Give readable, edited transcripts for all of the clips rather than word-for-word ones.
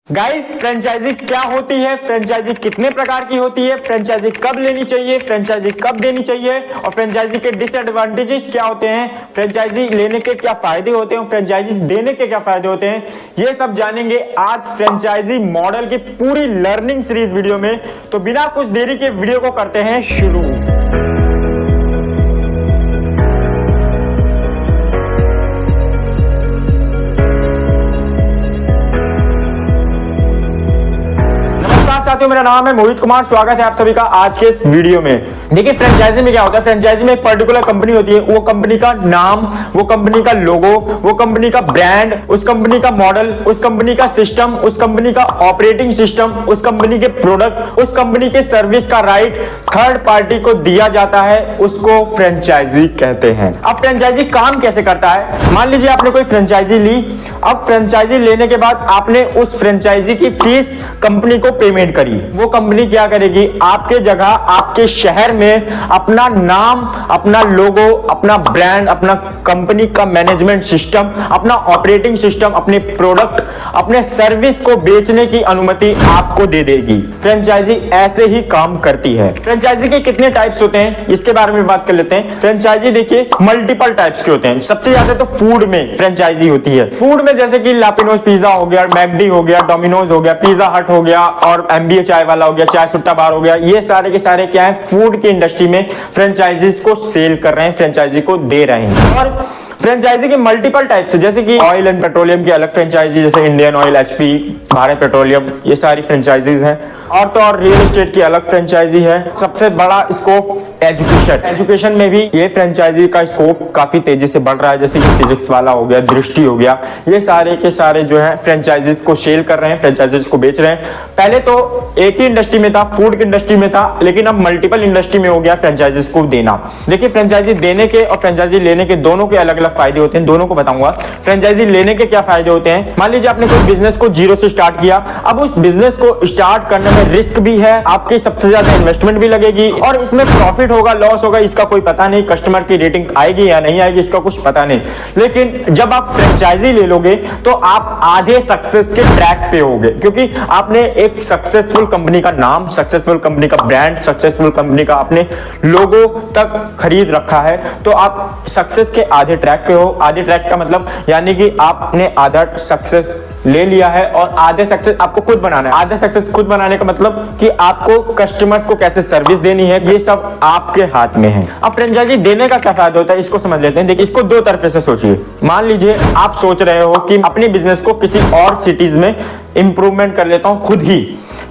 Guys, franchise क्या होती है, फ्रेंचाइजी कितने प्रकार की होती है, फ्रेंचाइजी कब लेनी चाहिए, फ्रेंचाइजी कब देनी चाहिए और फ्रेंचाइजी के डिसएडवांटेजेस क्या होते हैं, फ्रेंचाइजी लेने के क्या फायदे होते हैं, फ्रेंचाइजी देने के क्या फायदे होते हैं, ये सब जानेंगे आज फ्रेंचाइजी मॉडल की पूरी लर्निंग सीरीज वीडियो में। तो बिना कुछ देरी के वीडियो को करते हैं शुरू। साथियों, मेरा नाम है मोहित कुमार। स्वागत है आप सभी का आज के इस वीडियो में। देखिए, फ्रेंचाइजी में क्या होता है, फ्रेंचाइजी में एक पर्टिकुलर कंपनी होती है, वो कंपनी का नाम, वो कंपनी का लोगो, वो कंपनी का ब्रांड, उस कंपनी का मॉडल, उस कंपनी का सिस्टम, उस कंपनी का ऑपरेटिंग सिस्टम, उस कंपनी के प्रोडक्ट, उस कंपनी के सर्विस का राइट थर्ड पार्टी को दिया जाता है, उसको फ्रेंचाइजी कहते हैं। अब फ्रेंचाइजी काम कैसे करता है, मान लीजिए आपने कोई फ्रेंचाइजी ली। अब फ्रेंचाइजी लेने के बाद आपने उस फ्रेंचाइजी की फीस कंपनी को पेमेंट करी। वो कंपनी क्या करेगी, आपके जगह आपके शहर में अपना नाम, अपना लोगो, अपना ब्रांड, अपना कंपनी का मैनेजमेंट सिस्टम, अपना ऑपरेटिंग सिस्टम, अपने प्रोडक्ट, अपने सर्विस को बेचने की अनुमति आपको दे देगी। फ्रेंचाइजी ऐसे ही काम करती है। फ्रेंचाइजी के कितने टाइप्स होते हैं इसके बारे में बात कर लेते हैं। फ्रेंचाइजी देखिए मल्टीपल टाइप्स के होते हैं। सबसे ज्यादा तो फूड में फ्रेंचाइजी होती है। फूड में जैसे कि लापिनोज पिज्जा हो गया, मैकडी हो गया, डोमिनोज हो गया, पिज्जा हट हो गया और एमबीए चाय वाला हो गया, चाय सुट्टा बार हो गया। ये सारे के सारे क्या है, फूड की इंडस्ट्री में फ्रेंचाइजीज को सेल कर रहे हैं, फ्रेंचाइजी को दे रहे हैं। और फ्रेंचाइजी के मल्टीपल टाइप्स है, जैसे कि ऑयल एंड पेट्रोलियम की अलग फ्रेंचाइजी, जैसे Indian oil, HP, Bharat petroleum, ये सारी फ्रेंचाइजीज हैं। और तो और रियल एस्टेट की अलग फ्रेंचाइजी है। सबसे बड़ा स्कोप एजुकेशन में भी ये फ्रेंचाइजी का स्कोप काफी तेजी से बढ़ रहा है, जैसे कि फिजिक्स वाला हो गया, दृष्टि हो गया, ये सारे के सारे जो है फ्रेंचाइजीज को सेल कर रहे हैं, फ्रेंचाइजीज को बेच रहे हैं। पहले तो एक ही इंडस्ट्री में था, फूड की इंडस्ट्री में था, लेकिन अब मल्टीपल इंडस्ट्री में हो गया फ्रेंचाइजीज को देना। देखिए, फ्रेंचाइजी देने के और फ्रेंचाइजी लेने के दोनों के अलग अलग फायदे होते हैं, दोनों को बताऊंगा। फ्रेंचाइजी लेने के क्या फायदे होते हैं, मान लीजिए आपने कोई बिजनेस को जीरो से स्टार्ट किया। अब उस बिजनेस को स्टार्ट करने में रिस्क भी है, आपकी सबसे ज्यादा इन्वेस्टमेंट भी लगेगी और इसमें प्रॉफिट होगा, लॉस होगा, इसका कोई पता नहीं, कस्टमर की रेटिंग आएगी या नहीं आएगी, इसका कुछ पता नहीं। लेकिन जब आप फ्रेंचाइजी ले लोगे तो आप आधे सक्सेस के ट्रैक पे होगे, क्योंकि आपने एक सक्सेसफुल कंपनी का नाम, सक्सेसफुल कंपनी का ब्रांड, सक्सेसफुल कंपनी का आपने लोगो तक खरीद रखा है। तो आप सक्सेस के आधे ट्रैक पे हो। आधे ट्रैक का मतलब यानी कि आपने आधा सक्सेस ले लिया है और आधे सक्सेस आपको खुद बनाना है। आधे सक्सेस खुद बनाने का मतलब कि आपको कस्टमर्स को कैसे सर्विस देनी है, ये सब आपके हाथ में है। अब फ्रेंचाइजी देने का क्या फायदा होता है, इसको समझ लेते हैं। देखिए, इसको दो तरफे से सोचिए। मान लीजिए आप सोच रहे हो कि अपने बिजनेस को किसी और सिटीज में इंप्रूवमेंट कर लेता हूं, खुद ही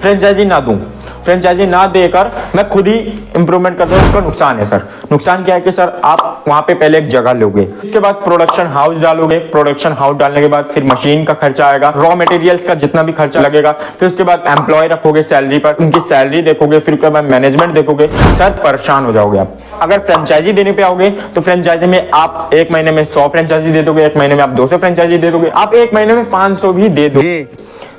फ्रेंचाइजी ना दूं, फ्रेंचाइजी ना देकर मैं खुद ही इंप्रूवमेंट करता हूं। उसका नुकसान है सर। नुकसान क्या है कि सर आप वहां पे पहले एक जगह लोगे, उसके बाद प्रोडक्शन हाउस डालोगे, प्रोडक्शन हाउस डालने के बाद फिर मशीन का खर्चा आएगा, रॉ मटेरियल्स का जितना भी खर्चा लगेगा, फिर उसके बाद एम्प्लॉय रखोगे सैलरी पर, उनकी सैलरी देखोगे, फिर उसके बाद मैनेजमेंट देखोगे, सर परेशान हो जाओगे आप। अगर फ्रेंचाइजी देने पे आओगे तो फ्रेंचाइजी में आप एक महीने में 100 फ्रेंचाइजी दे दोगे, एक महीने में आप 200 फ्रेंचाइजी दे दोगे, आप एक महीने में 500 भी दे दोगे।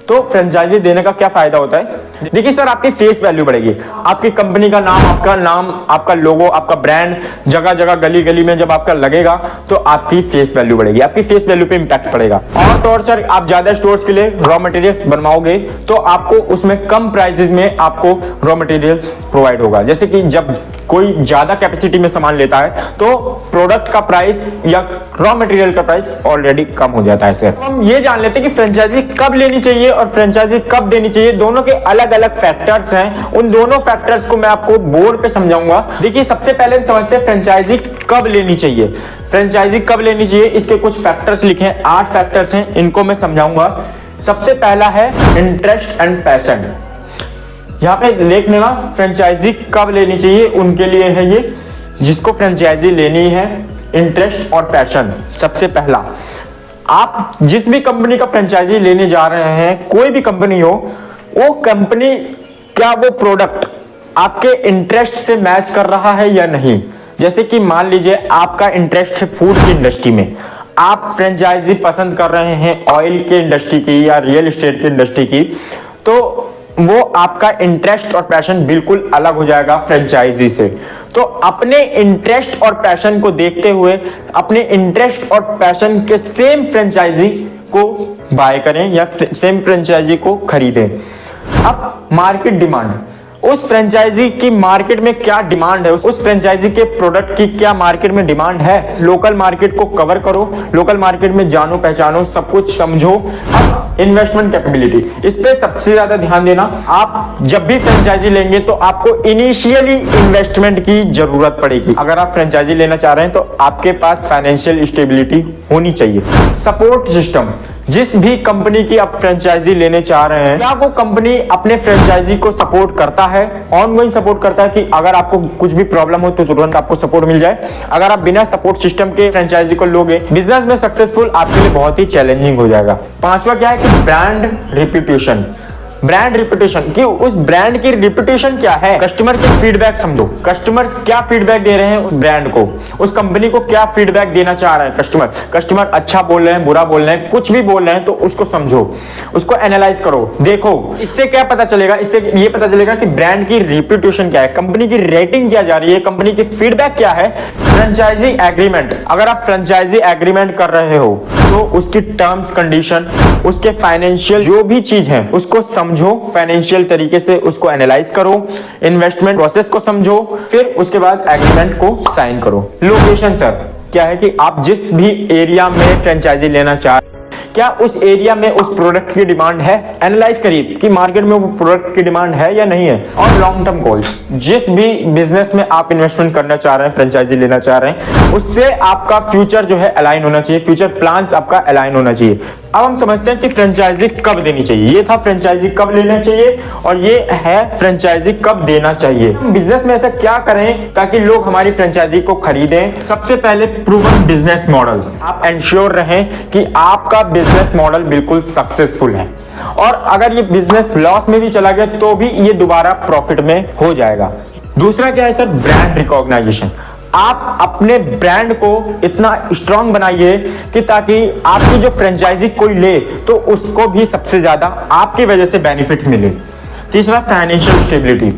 तो फ्रेंचाइजी देने का क्या फायदा होता है, देखिए सर, आपकी फेस वैल्यू बढ़ेगी, आपकी कंपनी का नाम, आपका लोगो, आपका ब्रांड जगह जगह गली गली में जब आपका लगेगा तो आपकी फेस वैल्यू बढ़ेगी, आपकी फेस वैल्यू पे इंपैक्ट पड़ेगा। और तो और सर, आप ज्यादा स्टोर्स के लिए रॉ मटेरियल्स बनवाओगे तो आपको उसमें कम प्राइसेस में आपको रॉ मटेरियल्स प्रोवाइड होगा। जैसे कि जब कोई ज्यादा कैपेसिटी में सामान लेता है तो प्रोडक्ट का प्राइस या रॉ मटेरियल का प्राइस ऑलरेडी कम हो जाता है। सर, हम ये जान लेते हैं कि फ्रेंचाइजी कब लेनी चाहिए और फ्रेंचाइजी कब देनी चाहिए। दोनों के अलग अलग फैक्टर्स हैं, उन दोनों फैक्टर्स को मैं आपको बोर्ड पे समझाऊंगा। देखिए, सबसे पहले समझते हैं फ्रेंचाइजी कब लेनी चाहिए। फ्रेंचाइजी कब लेनी चाहिए, इसके कुछ फैक्टर्स लिखे हैं, 8 फैक्टर्स हैं, इनको मैं समझाऊंगा। सबसे पहला है इंटरेस्ट एंड पैशन। यहाँ पे देखने का फ्रेंचाइजी कब लेनी चाहिए उनके लिए है ये, जिसको फ्रेंचाइजी लेनी है, इंटरेस्ट और पैशन। सबसे पहला, आप जिस भी कंपनी का फ्रेंचाइजी लेने जा रहे हैं, कोई भी कंपनी हो, वो कंपनी क्या वो प्रोडक्ट आपके इंटरेस्ट से मैच कर रहा है या नहीं। जैसे कि मान लीजिए आपका इंटरेस्ट है फूड की इंडस्ट्री में, आप फ्रेंचाइजी पसंद कर रहे हैं ऑयल के इंडस्ट्री की या रियल एस्टेट की इंडस्ट्री की, तो वो आपका इंटरेस्ट और पैशन बिल्कुल अलग हो जाएगा फ्रेंचाइजी से। तो अपने इंटरेस्ट और पैशन को देखते हुए, अपने इंटरेस्ट और पैशन के सेम फ्रेंचाइजी को बाय करें या सेम फ्रेंचाइजी को खरीदें। अब मार्केट डिमांड, उस फ्रेंचाइजी की मार्केट में क्या डिमांड है, उस फ्रेंचाइजी के प्रोडक्ट की क्या मार्केट में डिमांड है। लोकल मार्केट को कवर करो, लोकल मार्केट में जानो पहचानो, सब कुछ समझो। इन्वेस्टमेंट कैपेबिलिटी, इस पे सबसे ज्यादा ध्यान देना। आप जब भी फ्रेंचाइजी लेंगे तो आपको इनिशियली इन्वेस्टमेंट की जरूरत पड़ेगी। अगर आप फ्रेंचाइजी लेना चाह रहे हैं तो आपके पास फाइनेंशियल स्टेबिलिटी होनी चाहिए। सपोर्ट सिस्टम, जिस भी कंपनी की आप फ्रेंचाइजी लेने चाह रहे हैं, क्या वो कंपनी अपने फ्रेंचाइजी को सपोर्ट करता है, ऑनगोइंग सपोर्ट करता है कि अगर आपको कुछ भी प्रॉब्लम हो तो तुरंत आपको सपोर्ट मिल जाए। अगर आप बिना सपोर्ट सिस्टम के फ्रेंचाइजी को लोगे, बिजनेस में सक्सेसफुल आपके लिए बहुत ही चैलेंजिंग हो जाएगा। पांचवा क्या है कि ब्रांड रिप्यूटेशन। ब्रांड रिप्यूटेशन, कि उस ब्रांड की रिप्यूटेशन क्या है, कस्टमर के फीडबैक समझो। कस्टमर क्या फीडबैक दे रहे हैं उस ब्रांड को, उस कंपनी को क्या फीडबैक देना चाह रहे हैं कस्टमर अच्छा बोल रहे हैं, बुरा बोल रहे हैं, कुछ भी बोल रहे हैं तो उसको समझो, उसको एनालाइज करो, देखो। इससे क्या पता चलेगा, इससे ये पता चलेगा कि ब्रांड की रिप्यूटेशन क्या है, कंपनी की रेटिंग क्या जा रही है, कंपनी की फीडबैक क्या है। फ्रेंचाइजी एग्रीमेंट, अगर आप फ्रेंचाइजी एग्रीमेंट कर रहे हो तो उसकी टर्म्स कंडीशन, उसके फाइनेंशियल जो भी चीज है उसको समझो, फाइनेंशियल तरीके से उसको एनालाइज करो, इन्वेस्टमेंट प्रोसेस को समझो, फिर उसके बाद एग्रीमेंट को साइन करो। लोकेशन सर, क्या है कि आप जिस भी एरिया में फ्रेंचाइजी लेना चाह, क्या उस एरिया में उस प्रोडक्ट की डिमांड है, एनालाइज करिए कि मार्केट में वो प्रोडक्ट की डिमांड है या नहीं है। और लॉन्ग टर्म गोल्स, जिस भी बिजनेस में आप इन्वेस्टमेंट करना चाह रहे हैं, फ्रेंचाइजी लेना चाह रहे हैं, उससे आपका फ्यूचर जो है अलाइन होना चाहिए, फ्यूचर प्लान्स आपका अलाइन होना चाहिए। अब हम समझते हैं कि फ्रेंचाइजी कब देनी चाहिए। ये था फ्रेंचाइजी कब लेना चाहिए और ये है फ्रेंचाइजी कब देना चाहिए। बिजनेस में ऐसा क्या करें ताकि लोग हमारी फ्रेंचाइजी को खरीदें। सबसे पहले प्रूवन बिजनेस मॉडल, आप एंश्योर रहें कि आपका बिजनेस मॉडल बिल्कुल सक्सेसफुल है, और अगर ये बिजनेस लॉस में भी चला गया तो भी ये दोबारा प्रॉफिट में हो जाएगा। दूसरा क्या है सर, ब्रांड रिकॉग्नाइजेशन। आप अपने ब्रांड को इतना स्ट्रांग बनाइए कि ताकि आपकी जो फ्रेंचाइजी कोई ले तो उसको भी सबसे ज्यादा आपकी वजह से बेनिफिट मिले। तीसरा फाइनेंशियल स्टेबिलिटी,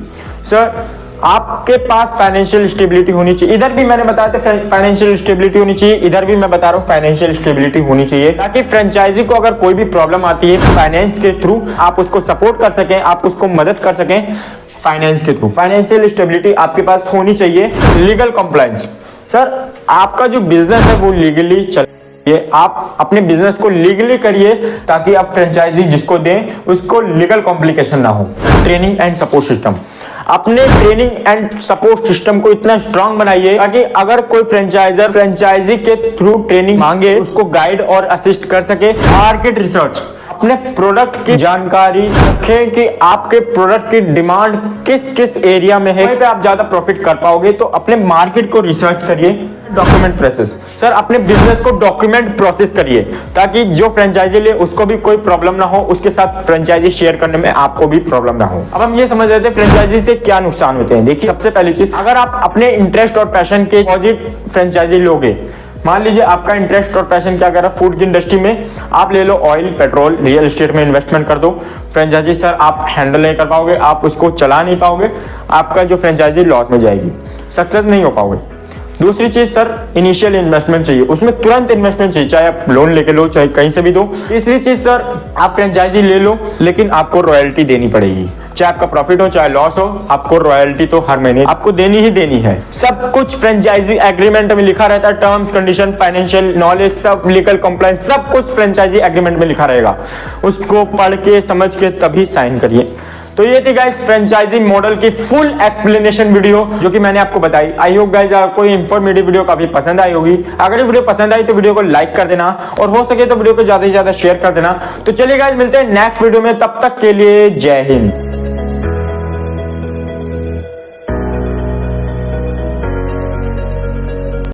सर आपके पास फाइनेंशियल स्टेबिलिटी होनी चाहिए। इधर भी मैंने बताया था फाइनेंशियल स्टेबिलिटी होनी चाहिए, इधर भी मैं बता रहा हूँ फाइनेंशियल स्टेबिलिटी होनी चाहिए, ताकि फ्रेंचाइजी को अगर कोई भी प्रॉब्लम आती है फाइनेंस के थ्रू आप उसको सपोर्ट कर सकें, आप उसको मदद कर सकें फाइनेंस के थ्रू। फाइनेंशियल स्टेबिलिटी आपके पास होनी चाहिए। लीगल कंप्लायंस, सर आपका जो बिजनेस है वो लीगली चले, आप अपने बिजनेस को लीगली करिए ताकि आप फ्रेंचाइजी जिसको दें उसको लीगल कॉम्प्लिकेशन ना हो। ट्रेनिंग एंड सपोर्ट सिस्टम, अपने ट्रेनिंग एंड सपोर्ट सिस्टम को इतना स्ट्रांग बनाइए ताकि अगर कोई फ्रेंचाइजर फ्रेंचाइजी के थ्रू ट्रेनिंग मांगे उसको गाइड और असिस्ट कर सके। मार्केट रिसर्च, अपने प्रोडक्ट की जानकारी रखें कि आपके प्रोडक्ट की डिमांड किस किस एरिया में है, पे आप ज्यादा प्रॉफिट कर पाओगे, तो अपने मार्केट को रिसर्च करिए। डॉक्यूमेंट प्रोसेस, सर अपने बिजनेस को डॉक्यूमेंट प्रोसेस करिए ताकि जो फ्रेंचाइजी ले उसको भी कोई प्रॉब्लम ना हो, उसके साथ फ्रेंचाइजी शेयर करने में आपको भी प्रॉब्लम ना हो। अब हम ये समझ लेते हैं फ्रेंचाइजी से क्या नुकसान होते हैं। देखिए सबसे पहली चीज, अगर आप अपने इंटरेस्ट और पैशन के अपोजिट फ्रेंचाइजी लोगे, मान लीजिए आपका इंटरेस्ट और पैशन क्या कर रहा है फूड की इंडस्ट्री में, आप ले लो ऑयल, पेट्रोल, रियल एस्टेट में इन्वेस्टमेंट कर दो। फ्रेंचाइजी सर आप हैंडल नहीं कर पाओगे, आप उसको चला नहीं पाओगे, आपका जो फ्रेंचाइजी लॉस में जाएगी, सक्सेस नहीं हो पाओगे। दूसरी चीज सर इनिशियल इन्वेस्टमेंट चाहिए, उसमें तुरंत इन्वेस्टमेंट चाहिए, चाहे आप लोन लेके लो चाहे कहीं से भी दो। तीसरी चीज सर आप फ्रेंचाइजी ले लो लेकिन आपको रॉयल्टी देनी पड़ेगी, चाहे आपका प्रॉफिट हो चाहे लॉस हो, आपको रॉयल्टी तो हर महीने आपको देनी ही देनी है। सब कुछ फ्रेंचाइजी एग्रीमेंट में लिखा रहता है, टर्म्स कंडीशन, फाइनेंशियल नॉलेज, सब लीगल कंप्लायंस, सब कुछ फ्रेंचाइजी एग्रीमेंट में लिखा रहेगा। उसको पढ़ के समझ के तभी साइन करिए। तो ये थी गाइस फ्रेंचाइजी मॉडल की फुल एक्सप्लेनेशन वीडियो जो कि मैंने आपको बताई। आई होप गाइस आपको ये इंफॉर्मेटिव वीडियो काफी पसंद आई होगी। अगर ये वीडियो पसंद आई तो वीडियो को लाइक कर देना और हो सके तो वीडियो को ज्यादा से ज्यादा शेयर कर देना। तो चलिए गाइस मिलते हैं नेक्स्ट वीडियो में, तब तक के लिए जय हिंद।